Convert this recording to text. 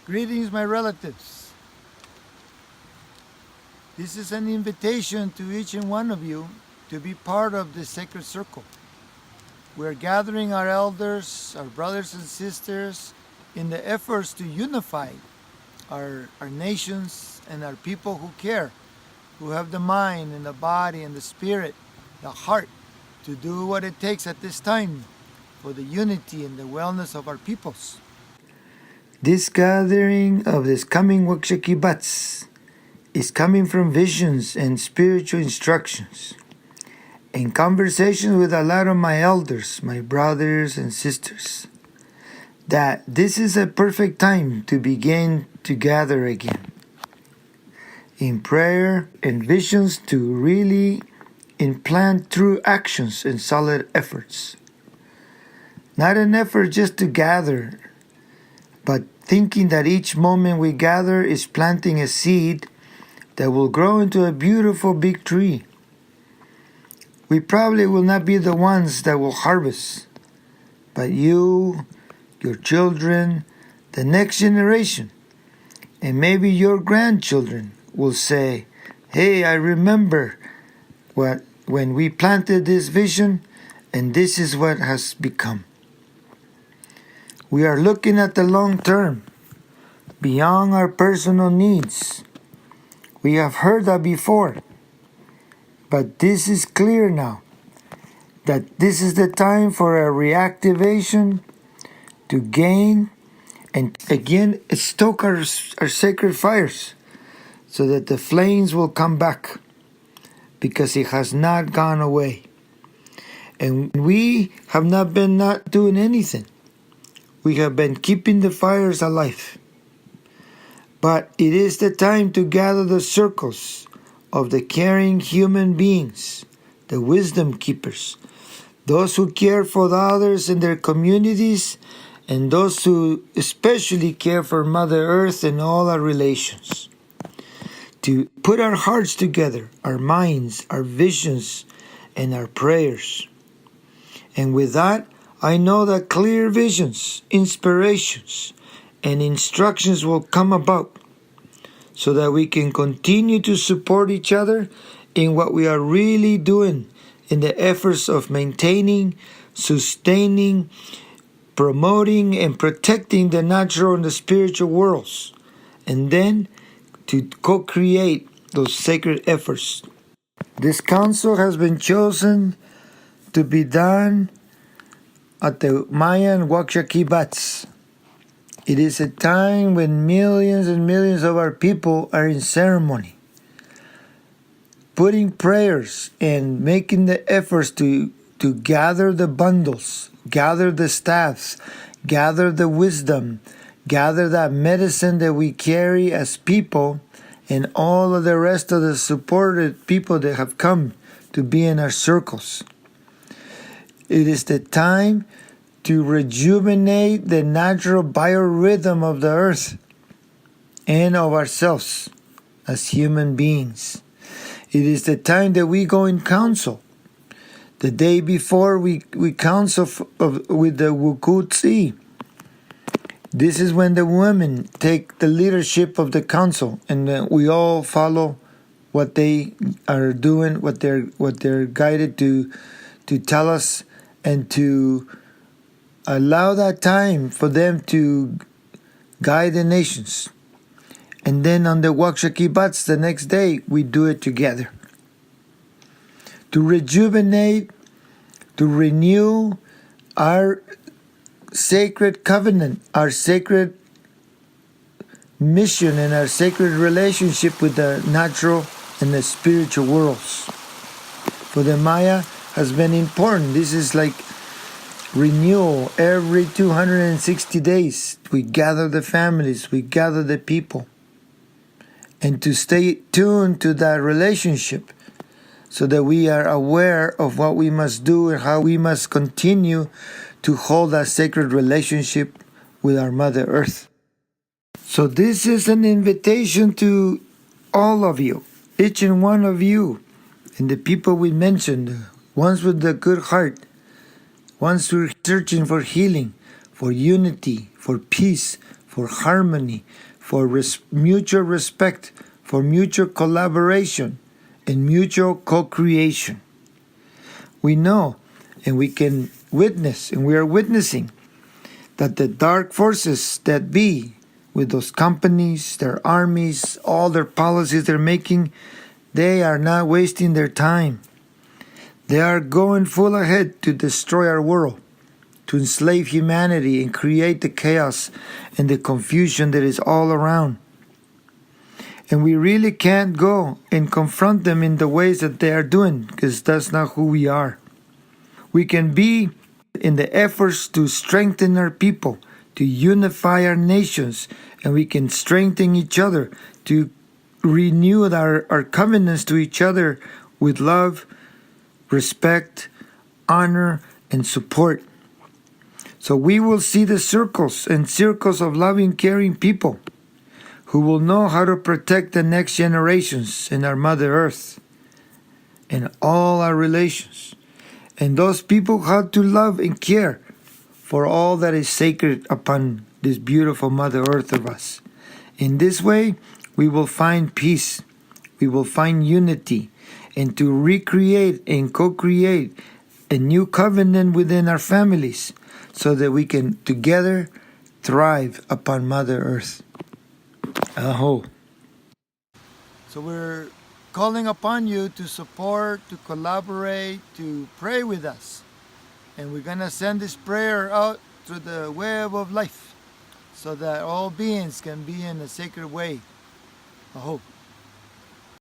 Greetings, my relatives. This is an invitation to each and one of you to be part of the sacred circle. We're gathering our elders, our brothers and sisters, in the efforts to unify our nations and our people who care, who have the mind and the body and the spirit, the heart, to do what it takes at this time for the unity and the wellness of our peoples. This gathering of this coming Waqxaqui Bats is coming from visions and spiritual instructions and conversations with a lot of my elders, my brothers and sisters, that this is a perfect time to begin to gather again in prayer and visions to really implant true actions and solid efforts. Not an effort just to gather, but thinking that each moment we gather is planting a seed that will grow into a beautiful big tree. We probably will not be the ones that will harvest, but you, your children, the next generation, and maybe your grandchildren will say, "Hey, I remember when we planted this vision, and this is what has become." We are looking at the long term, beyond our personal needs. We have heard that before, but this is clear now, that this is the time for a reactivation to gain and again stoke our sacred fires so that the flames will come back, because it has not gone away. And we have not been not doing anything. We have been keeping the fires alive. But it is the time to gather the circles of the caring human beings, the wisdom keepers, those who care for the others in their communities, and those who especially care for Mother Earth and all our relations. To put our hearts together, our minds, our visions, and our prayers. And with that, I know that clear visions, inspirations, and instructions will come about so that we can continue to support each other in what we are really doing in the efforts of maintaining, sustaining, promoting, and protecting the natural and the spiritual worlds, and then to co-create those sacred efforts. This council has been chosen to be done at the Mayan Waqxaqui Bats. It is a time when millions and millions of our people are in ceremony, putting prayers and making the efforts to gather the bundles, gather the staffs, gather the wisdom, gather that medicine that we carry as people, and all of the rest of the supported people that have come to be in our circles. It is the time to rejuvenate the natural biorhythm of the earth and of ourselves as human beings. It is the time that we go in council. The day before we council with the Waqxaqui. This is when the women take the leadership of the council, and we all follow what they are doing, what they're guided to tell us, and to allow that time for them to guide the nations. And then on the Waqxaqui Bats the next day, we do it together. To rejuvenate, to renew our sacred covenant, our sacred mission, and our sacred relationship with the natural and the spiritual worlds. For the Maya has been important. This is like renewal. Every 260 days, we gather the families, we gather the people, and to stay tuned to that relationship so that we are aware of what we must do and how we must continue to hold that sacred relationship with our Mother Earth. So this is an invitation to all of you, each and one of you, and the people we mentioned, ones with the good heart, ones who are searching for healing, for unity, for peace, for harmony, for mutual respect, for mutual collaboration, and mutual co-creation. We know and we can witness, and we are witnessing, that the dark forces that be, with those companies, their armies, all their policies they're making, they are not wasting their time. They are going full ahead to destroy our world, to enslave humanity and create the chaos and the confusion that is all around. And we really can't go and confront them in the ways that they are doing, because that's not who we are. We can be in the efforts to strengthen our people, to unify our nations, and we can strengthen each other, to renew our covenants to each other with love, respect, honor, and support. So we will see the circles and circles of loving, caring people who will know how to protect the next generations and our Mother Earth and all our relations. And those people how to love and care for all that is sacred upon this beautiful Mother Earth of us. In this way, we will find peace, we will find unity, and to recreate and co-create a new covenant within our families so that we can together thrive upon Mother Earth. Aho. So we're calling upon you to support, to collaborate, to pray with us. And we're going to send this prayer out through the web of life so that all beings can be in a sacred way. Aho.